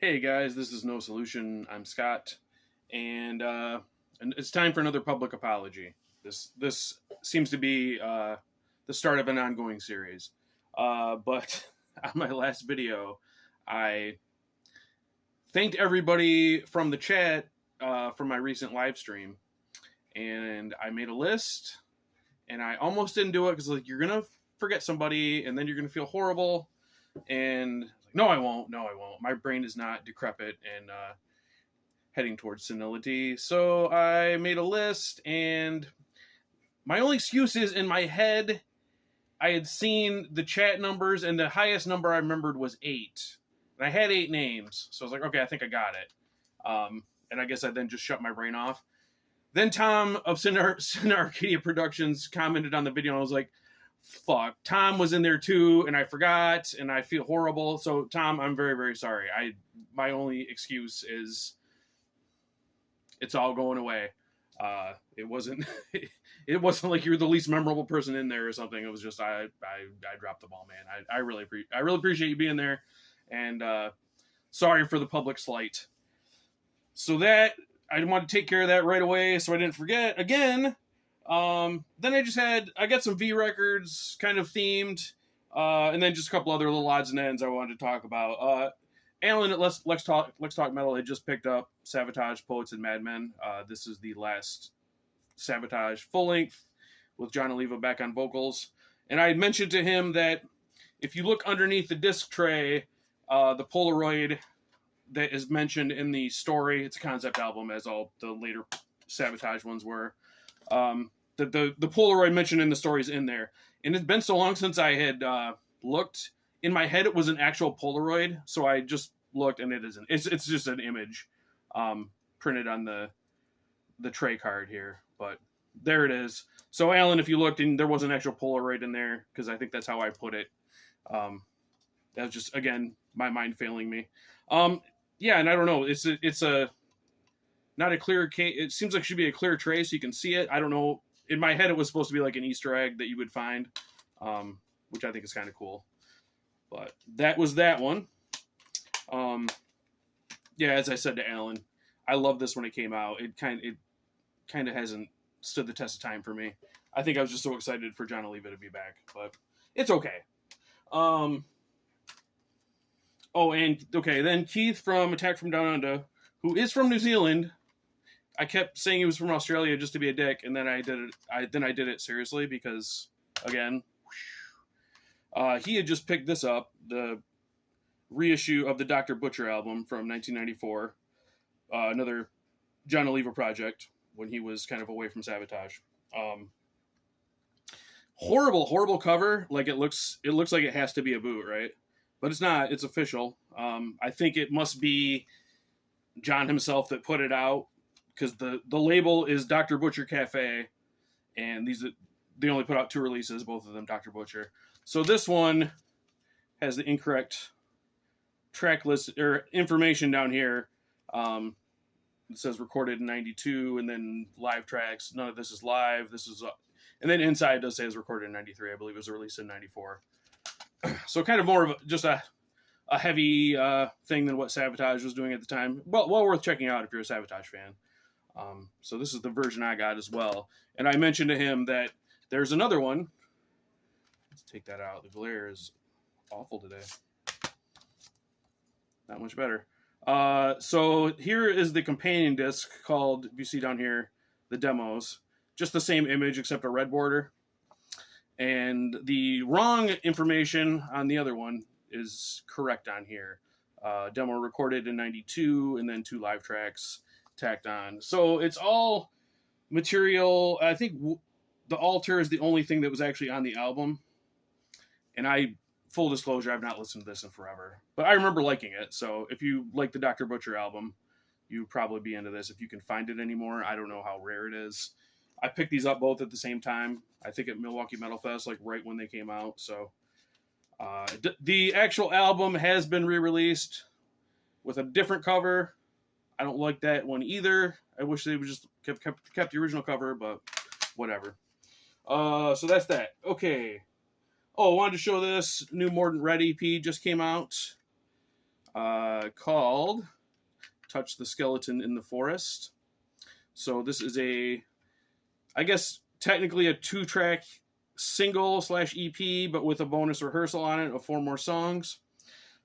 Hey guys, this is No Solution. I'm Scott, and it's time for another public apology. This seems to be the start of an ongoing series. But on my last video, I thanked everybody from the chat for my recent live stream, and I made a list, and I almost didn't do it because like you're gonna forget somebody, and then you're gonna feel horrible, and no, I won't. No, I won't. My brain is not decrepit and heading towards senility. So I made a list, and my only excuse is in my head, I had seen the chat numbers, and the highest number I remembered was 8. And I had 8 names. So I was like, okay, I think I got it. And I guess I then just shut my brain off. Then Tom of Sin Arcadia Productions commented on the video, and I was like, fuck, Tom was in there too, and I forgot, and I feel horrible. So Tom, I'm very, very sorry. My only excuse is it's all going away. It wasn't like you were the least memorable person in there or something. It was just I dropped the ball, man. I really appreciate you being there, and sorry for the public slight. So that I wanted to take care of that right away, so I didn't forget again. Then I got some V records kind of themed, and then just a couple other little odds and ends I wanted to talk about. Alan at Let's Talk Metal had just picked up Savatage, Poets and Madmen. This is the last Savatage full length with John Oliva back on vocals. And I had mentioned to him that if you look underneath the disc tray, the Polaroid that is mentioned in the story, it's a concept album as all the later Savatage ones were. The Polaroid mentioned in the story is in there, and it's been so long since I had looked. In my head, it was an actual Polaroid, so I just looked, and it isn't. It's just an image printed on the tray card here, but there it is. So Alan, if you looked, and there was an actual Polaroid in there, because I think that's how I put it. That was just, again, my mind failing me. Yeah, and I don't know. It's a not a clear case. It seems like it should be a clear tray so you can see it. I don't know. In my head, it was supposed to be like an Easter egg that you would find, which I think is kind of cool. But that was that one. Yeah, as I said to Alan, I love this when it came out. It kind of hasn't stood the test of time for me. I think I was just so excited for John Oliva to be back, but it's okay. Oh, and okay, then Keith from Attack from Down Under, who is from New Zealand. I kept saying he was from Australia just to be a dick, and then I did it. I did it seriously because, again, he had just picked this up, the reissue of the Dr. Butcher album from 1994, another John Oliva project when he was kind of away from Savatage. Horrible cover. Like it looks like it has to be a boot, right? But it's not. It's official. I think it must be John himself that put it out, because the label is Dr. Butcher Cafe, and they only put out 2 releases, both of them Dr. Butcher. So this one has the incorrect track list or information down here. It says recorded in 92, and then live tracks. None of this is live. This is and then inside it does say it's recorded in 93. I believe it was released in 94. So kind of more of just a heavy thing than what Savatage was doing at the time. Well worth checking out if you're a Savatage fan. So this is the version I got as well. And I mentioned to him that there's another one. Let's take that out. The glare is awful today. Not much better. So here is the companion disc called, you see down here, the demos. Just the same image except a red border. And the wrong information on the other one is correct on here. Demo recorded in 92, and then 2 live tracks tacked on. So it's all material. I think the Altar is the only thing that was actually on the album. And full disclosure, I've not listened to this in forever. But I remember liking it. So if you like the Dr. Butcher album, you'd probably be into this if you can find it anymore. I don't know how rare it is. I picked these up both at the same time. I think at Milwaukee Metal Fest, like right when they came out. So the actual album has been re-released with a different cover. I don't like that one either. I wish they would just kept the original cover, but whatever. So that's that. Okay. Oh, I wanted to show this new Mordant Red EP just came out. called Touch the Skeleton in the Forest. So this is I guess technically a 2-track single / EP, but with a bonus rehearsal on it of 4 more songs.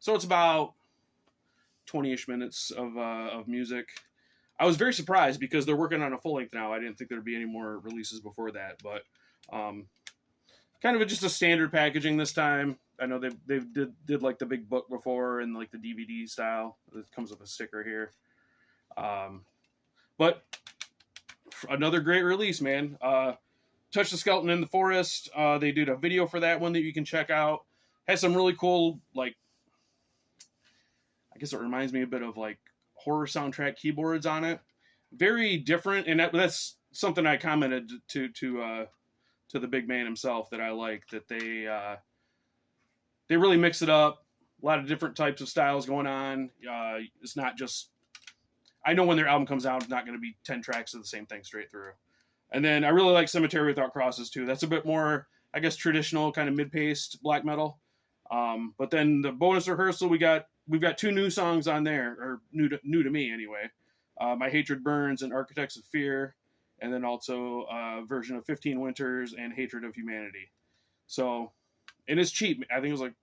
So it's about 20-ish minutes of music. I was very surprised because they're working on a full length now. I didn't think there'd be any more releases before that, but kind of just a standard packaging this time. I know they did like the big book before and like the DVD style. It comes with a sticker here. But another great release, man. Touch the Skeleton in the Forest. They did a video for that one that you can check out. Has some really cool, like, I guess it reminds me a bit of like horror soundtrack keyboards on it. Very different, and that's something I commented to the big man himself that I like, that they really mix it up. A lot of different types of styles going on. It's not just, I know when their album comes out, it's not going to be 10 tracks of the same thing straight through. And then I really like Cemetery Without Crosses too. That's a bit more, I guess, traditional kind of mid-paced black metal. But then the bonus rehearsal, we've got 2 new songs on there, or new to me anyway. My Hatred Burns and Architects of Fear, and then also a version of 15 Winters and Hatred of Humanity. So, and it's cheap. I think it was like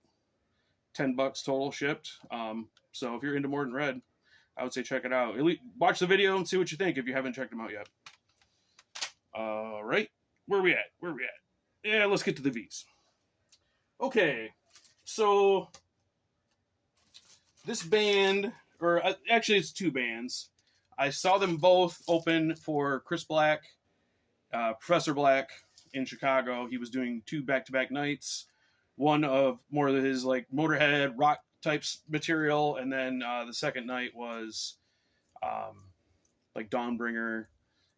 $10 total shipped. So if you're into More Than Red, I would say check it out. At least watch the video and see what you think if you haven't checked them out yet. All right, where we at? Yeah, let's get to the V's. Okay, so this band, or actually it's 2 bands. I saw them both open for Chris Black, Professor Black in Chicago. He was doing 2 back-to-back nights. One of more of his like Motorhead rock types material, and then the second night was like Dawnbringer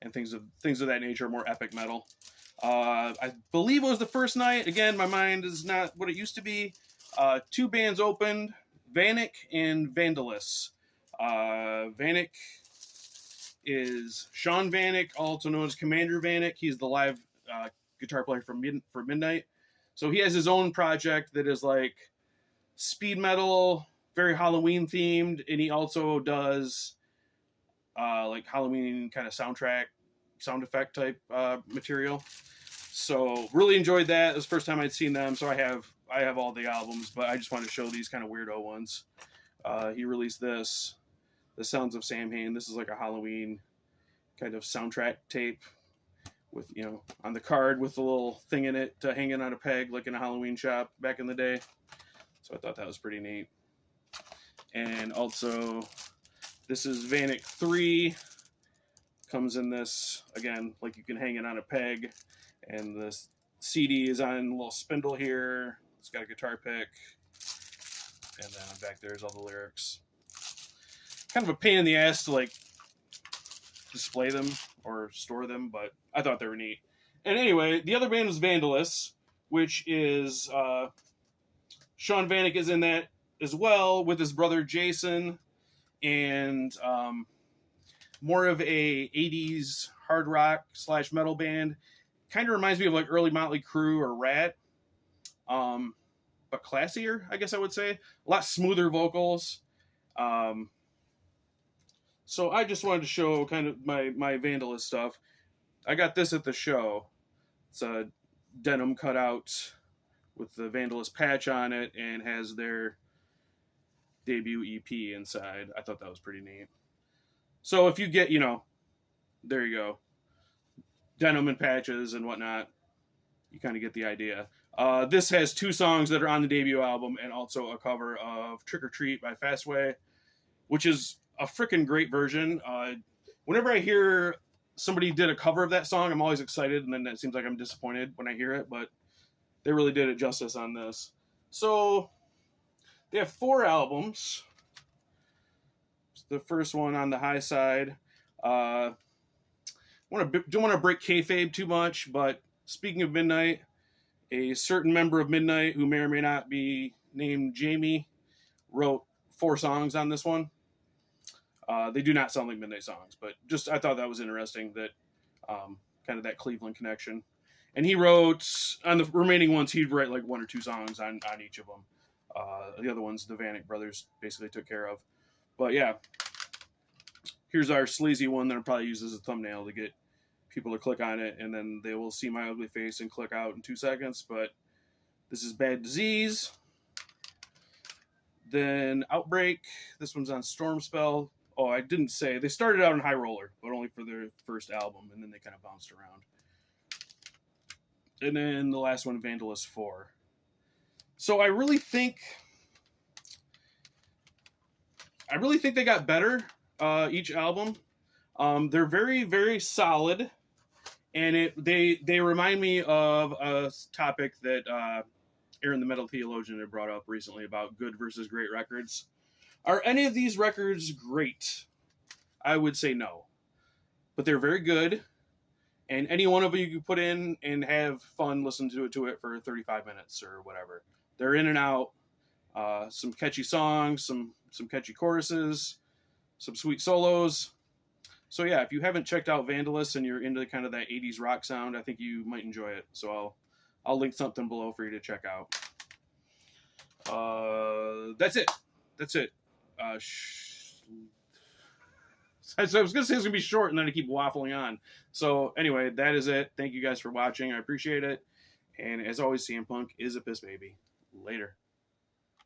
and things of that nature, more epic metal. I believe it was the first night. Again, my mind is not what it used to be. 2 bands opened, Vanik and Vandallus. Vanik is Sean Vanik, also known as Commander Vanik. He's the live guitar player for Midnight. So he has his own project that is like speed metal, very Halloween themed, and he also does like Halloween kind of soundtrack, sound effect type material. So really enjoyed that. It was the first time I'd seen them, so I have all the albums, but I just wanted to show these kind of weirdo ones. He released this, The Sounds of Samhain. This is like a Halloween kind of soundtrack tape with, you know, on the card with a little thing in it hanging on a peg like in a Halloween shop back in the day. So I thought that was pretty neat. And also, this is Vanik 3. Comes in this, again, like you can hang it on a peg. And the CD is on a little spindle here. It's got a guitar pick. And then back there's all the lyrics. Kind of a pain in the ass to like display them or store them, but I thought they were neat. And anyway, the other band was Vandallus, which is Sean Vanik is in that as well with his brother Jason, and more of a 80s hard rock / metal band. Kind of reminds me of like early Motley Crue or Rat, but classier, I guess I would say. A lot smoother vocals. So I just wanted to show kind of my Vandallus stuff. I got this at the show. It's a denim cutout with the Vandallus patch on it and has their debut EP inside. I thought that was pretty neat. So if you get, you know, there you go. Denim and patches and whatnot. You kind of get the idea. This has 2 songs that are on the debut album and also a cover of Trick or Treat by Fastway, which is a freaking great version. Whenever I hear somebody did a cover of that song, I'm always excited, and then it seems like I'm disappointed when I hear it, but they really did it justice on this. So they have 4 albums. The first one on the high side. Don't want to break kayfabe too much, but speaking of Midnight, a certain member of Midnight who may or may not be named Jamie wrote 4 songs on this one. They do not sound like Midnight songs, but just I thought that was interesting, that kind of that Cleveland connection. And he wrote, on the remaining ones, he'd write like 1 or 2 songs on each of them. The other ones, the Vanik brothers basically took care of. But yeah, here's our sleazy one that I'll probably use as a thumbnail to get people to click on it, and then they will see my ugly face and click out in 2 seconds. But this is Bad Disease. Then Outbreak. This one's on Storm Spell. Oh, I didn't say. They started out in High Roller, but only for their first album, and then they kind of bounced around. And then the last one, Vandallus 4. So I really think they got better each album. They're very, very solid, and they remind me of a topic that Aaron the Metal Theologian had brought up recently about good versus great records. Are any of these records great? I would say no, but they're very good, and any one of you can put in and have fun listening to it for 35 minutes or whatever. They're in and out. Some catchy songs, some catchy choruses, some sweet solos. So yeah, if you haven't checked out Vandallus and you're into kind of that 80s rock sound, I think you might enjoy it. So I'll link something below for you to check out. That's it. So I was going to say it's going to be short, and then I keep waffling on. So anyway, that is it. Thank you guys for watching. I appreciate it. And as always, CM Punk is a piss baby. Later.